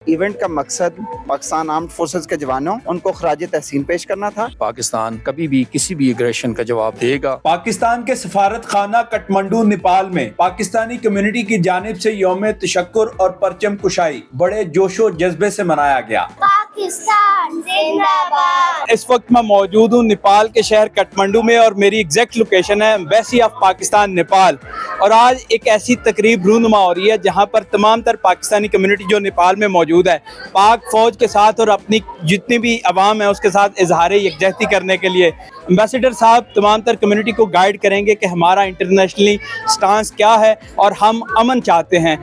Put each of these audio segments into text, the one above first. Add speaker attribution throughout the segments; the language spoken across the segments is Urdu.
Speaker 1: ایونٹ کا مقصد پاکستان آرمڈ فورسز کے جوانوں ان کو خراج تحسین پیش کرنا تھا۔
Speaker 2: پاکستان کبھی بھی کسی بھی ایگریشن کا جواب دے گا۔
Speaker 3: پاکستان کے سفارت خانہ کٹمنڈو نیپال میں پاکستانی کمیونٹی کی جانب سے یوم تشکر اور پرچم کشائی بڑے جوش و جذبے سے منایا گیا۔
Speaker 4: پاکستان زندہ باد۔
Speaker 3: اس وقت میں موجود ہوں نیپال کے شہر کٹمنڈو میں اور میری ایگزیکٹ لوکیشن ہے ایمبیسی آف پاکستان نیپال، اور آج ایک ایسی تقریب رونما ہو رہی ہے جہاں پر تمام تر پاکستانی کمیونٹی جو نیپال میں موجود ہے پاک فوج کے ساتھ اور اپنی جتنی بھی عوام ہے اس کے ساتھ اظہار یکجہتی کرنے کے لیے ایمبیسڈر صاحب تمام تر کمیونٹی کو گائیڈ کریں گے کہ ہمارا انٹرنیشنلی سٹانس کیا ہے اور ہم امن چاہتے ہیں۔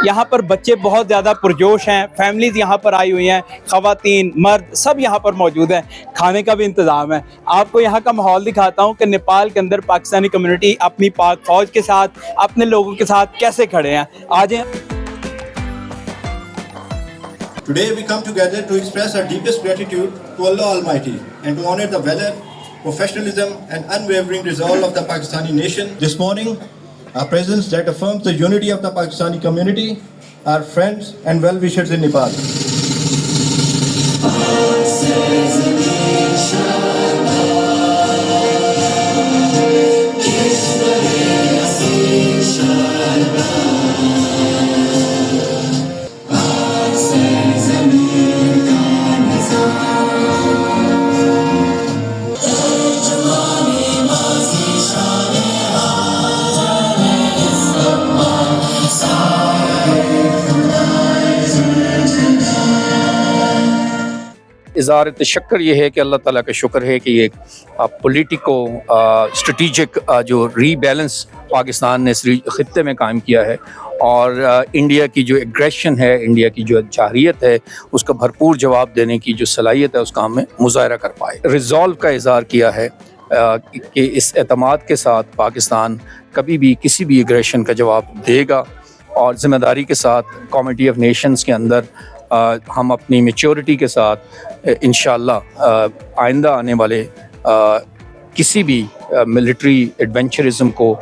Speaker 3: یہاں پر بچے بہت زیادہ پرجوش ہیں، فیملیز یہاں پر آئی ہوئی ہیں، خواتین مرد سب یہاں پر موجود ہیں، کھانے کا بھی انتظام ہے۔ آپ کو یہاں کا ماحول دکھاتا ہوں کہ نیپال کے اندر پاکستانی کمیونٹی اپنی پاک فوج کے ساتھ اپنے لوگوں کے ساتھ کیسے کھڑے ہیں۔ آج
Speaker 5: Today we come together to express our deepest gratitude to Allah Almighty and to honor the valor, professionalism and unwavering resolve of the Pakistani nation. This morning, our presence that affirms the unity of the Pakistani community, our friends and well-wishers in Nepal.
Speaker 2: اظہار تشکر یہ ہے کہ اللہ تعالیٰ کا شکر ہے کہ یہ پولیٹیکو اسٹریٹجک جو ری بیلنس پاکستان نے اس خطے میں قائم کیا ہے، اور انڈیا کی جو ایگریشن ہے، انڈیا کی جو جارحیت ہے، اس کا بھرپور جواب دینے کی جو صلاحیت ہے اس کا ہمیں مظاہرہ کر پائے۔ ریزالو کا اظہار کیا ہے کہ اس اعتماد کے ساتھ پاکستان کبھی بھی کسی بھی ایگریشن کا جواب دے گا، اور ذمہ داری کے ساتھ کمیٹی آف نیشنز کے اندر ہم اپنی میچورٹی کے ساتھ انشاءاللہ آئندہ آنے والے کسی بھی ملٹری ایڈونچرزم کو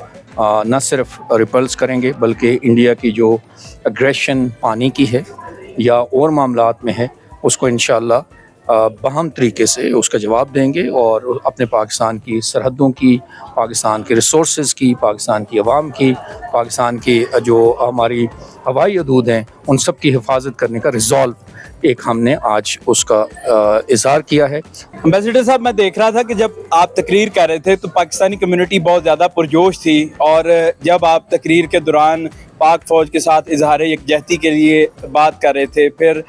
Speaker 2: نہ صرف ریپلس کریں گے، بلکہ انڈیا کی جو اگریشن پانی کی ہے یا اور معاملات میں ہے اس کو انشاءاللہ باہم طریقے سے اس کا جواب دیں گے، اور اپنے پاکستان کی سرحدوں کی، پاکستان کے ریسورسز کی، پاکستان کی عوام کی، پاکستان کی جو ہماری ہوائی حدود ہیں ان سب کی حفاظت کرنے کا ریزالو ایک ہم نے آج اس کا اظہار کیا ہے۔
Speaker 3: ایمبیسڈر صاحب میں دیکھ رہا تھا کہ جب آپ تقریر کر رہے تھے تو پاکستانی کمیونٹی بہت زیادہ پرجوش تھی، اور جب آپ تقریر کے دوران پاک فوج کے ساتھ اظہار یکجہتی کے لیے بات کر رہے تھے، پھر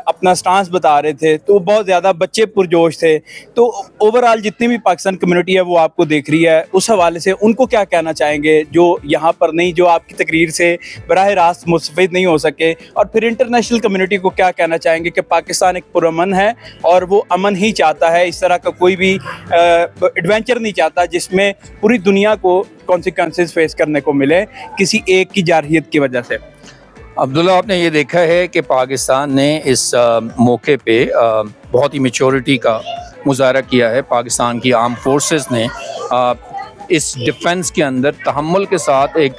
Speaker 3: اپنا سٹانس بتا رہے تھے، تو بہت زیادہ بچے پرجوش تھے۔ تو اوورآل جتنی بھی پاکستان کمیونٹی ہے وہ آپ کو دیکھ رہی ہے، اس حوالے سے ان کو کیا کہنا چاہیں گے جو یہاں پر نہیں، جو آپ کی تقریر سے براہ راست مستفید نہیں ہو سکے، اور پھر انٹرنیشنل کمیونٹی کو کیا کہنا چاہیں گے کہ پاکستان ایک پرامن ہے اور وہ امن ہی چاہتا ہے، اس طرح کا کوئی بھی ایڈونچر نہیں چاہتا جس میں پوری دنیا کو کانسیکوینسز فیس کرنے کو ملے کسی ایک کی جارحیت کی وجہ سے۔
Speaker 2: عبداللہ، آپ نے یہ دیکھا ہے کہ پاکستان نے اس موقع پہ بہت ہی میچورٹی کا مظاہرہ کیا ہے۔ پاکستان کی آرم فورسز نے اس ڈیفنس کے اندر تحمل کے ساتھ ایک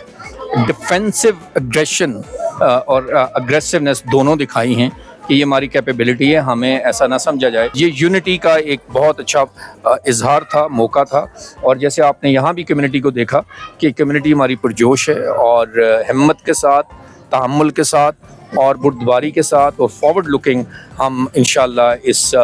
Speaker 2: ڈیفینسو اگریشن اور اگریسونیس دونوں دکھائی ہیں کہ یہ ہماری کیپیبلٹی ہے، ہمیں ایسا نہ سمجھا جائے۔ یہ یونٹی کا ایک بہت اچھا اظہار تھا، موقع تھا، اور جیسے آپ نے یہاں بھی کمیونٹی کو دیکھا کہ کمیونٹی ہماری پرجوش ہے، اور ہمت کے ساتھ، تحمل کے ساتھ اور بردباری کے ساتھ اور فارورڈ لکنگ ہم انشاءاللہ اس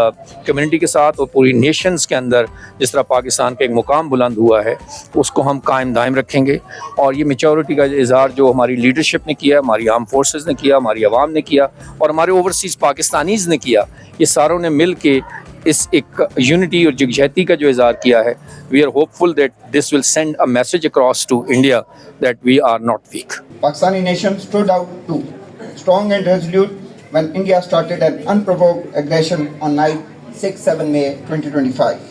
Speaker 2: کمیونٹی کے ساتھ اور پوری نیشنز کے اندر جس طرح پاکستان کا ایک مقام بلند ہوا ہے اس کو ہم قائم دائم رکھیں گے۔ اور یہ میچورٹی کا اظہار جو ہماری لیڈرشپ نے کیا، ہماری آرم فورسز نے کیا، ہماری عوام نے کیا، اور ہمارے اوورسیز پاکستانیز نے کیا، یہ ساروں نے مل کے اس ایک یونٹی اور یکجہتی کا جو اظہار کیا ہے، we are hopeful that this will send a message across to India that we are not weak.
Speaker 1: Pakistani nation stood out too, strong and resolute when India started an unprovoked aggression on night 6-7 May 2025.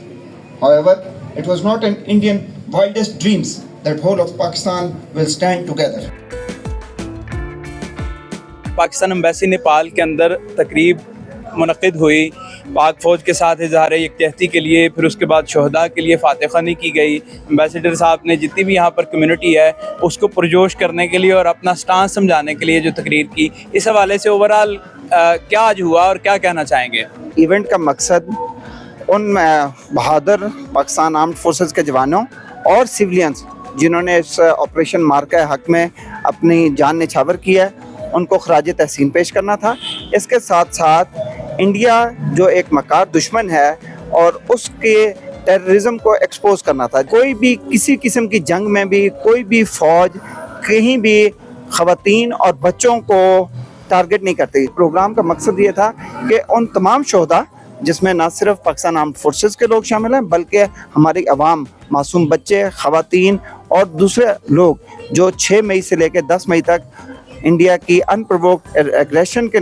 Speaker 1: However, it was not in Indian wildest dreams that whole of Pakistan will stand together.
Speaker 3: Pakistan embassy Nepal کے اندر تقریب منعقد ہوئی پاک فوج کے ساتھ اظہار یکجہتی کے لیے، پھر اس کے بعد شہداء کے لیے فاتح خوانی کی گئی. امبیسڈر صاحب نے جتنی بھی یہاں پر کمیونٹی ہے اس کو پرجوش کرنے کے لیے اور اپنا سٹانس سمجھانے کے لیے جو تقریر کی، اس حوالے سے اوورآل کیا آج ہوا اور کیا کہنا چاہیں گے؟
Speaker 1: ایونٹ کا مقصد ان بہادر پاکستان آرمڈ فورسز کے جوانوں اور سیولینز جنہوں نے اس آپریشن مارکہ حق میں اپنی جان نچھاور کی ہے ان کو خراج تحسین پیش کرنا تھا. اس کے ساتھ ساتھ انڈیا جو ایک مکار دشمن ہے اور اس کے ٹیررزم کو ایکسپوز کرنا تھا. کوئی بھی کسی قسم کی جنگ میں بھی کوئی بھی فوج کہیں بھی خواتین اور بچوں کو ٹارگٹ نہیں کرتی. پروگرام کا مقصد یہ تھا کہ ان تمام شہداء جس میں نہ صرف پاکستان آرمڈ فورسز کے لوگ شامل ہیں بلکہ ہماری عوام، معصوم بچے، خواتین اور دوسرے لوگ جو 6 مئی سے لے کے 10 مئی تک انڈیا کی ان پرووکڈ ایگریشن کے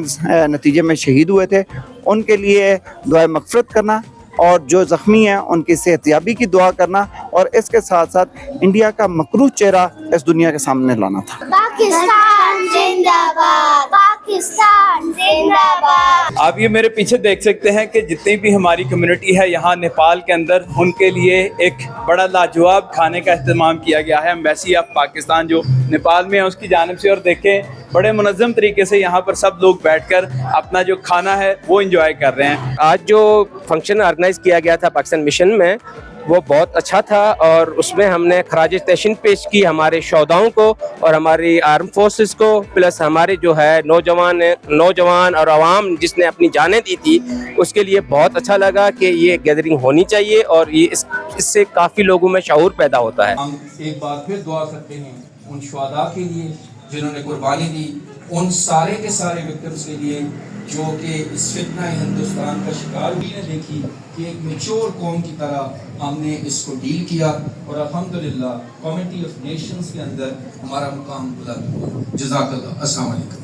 Speaker 1: نتیجے میں شہید ہوئے تھے، ان کے لیے دعائے مغفرت کرنا اور جو زخمی ہیں ان کی صحت یابی کی دعا کرنا اور اس کے ساتھ ساتھ انڈیا کا مکروہ چہرہ اس دنیا کے سامنے لانا تھا.
Speaker 4: پاکستان زندہ باد، پاکستان زندہ باد.
Speaker 3: آپ یہ میرے پیچھے دیکھ سکتے ہیں کہ جتنی بھی ہماری کمیونٹی ہے یہاں نیپال کے اندر، ان کے لیے ایک بڑا لاجواب کھانے کا اہتمام کیا گیا ہے. ایمبیسی آف پاکستان جو نیپال میں ہے اس کی جانب سے، اور دیکھیں بڑے منظم طریقے سے یہاں پر سب لوگ بیٹھ کر اپنا جو کھانا ہے وہ انجوائے کر رہے ہیں.
Speaker 6: آج جو فنکشن آرگنائز کیا گیا تھا پاکستان مشن میں وہ بہت اچھا تھا، اور اس میں ہم نے خراج تحسین پیش کی ہمارے شہداؤں کو اور ہماری آرم فورسز کو، پلس ہمارے جو ہے نوجوان اور عوام جس نے اپنی جانیں دی تھی، اس کے لیے بہت اچھا لگا کہ یہ گیدرنگ ہونی چاہیے اور یہ اس سے کافی لوگوں میں شعور پیدا ہوتا ہے.
Speaker 7: ہم ایک بار پھر دعا کرتے ہیں ان شہداء کے لیے جنہوں نے قربانی دی، ان سارے کے سارے وکٹمز کے لیے جو کہ اس فتنہ ہندوستان کا شکار ہوئی نے دیکھی کہ ایک میچور قوم کی طرح ہم نے اس کو ڈیل کیا اور الحمدللہ کمیٹی آف نیشنز کے اندر ہمارا مقام بلند ہوا. جزاک اللہ. السلام علیکم.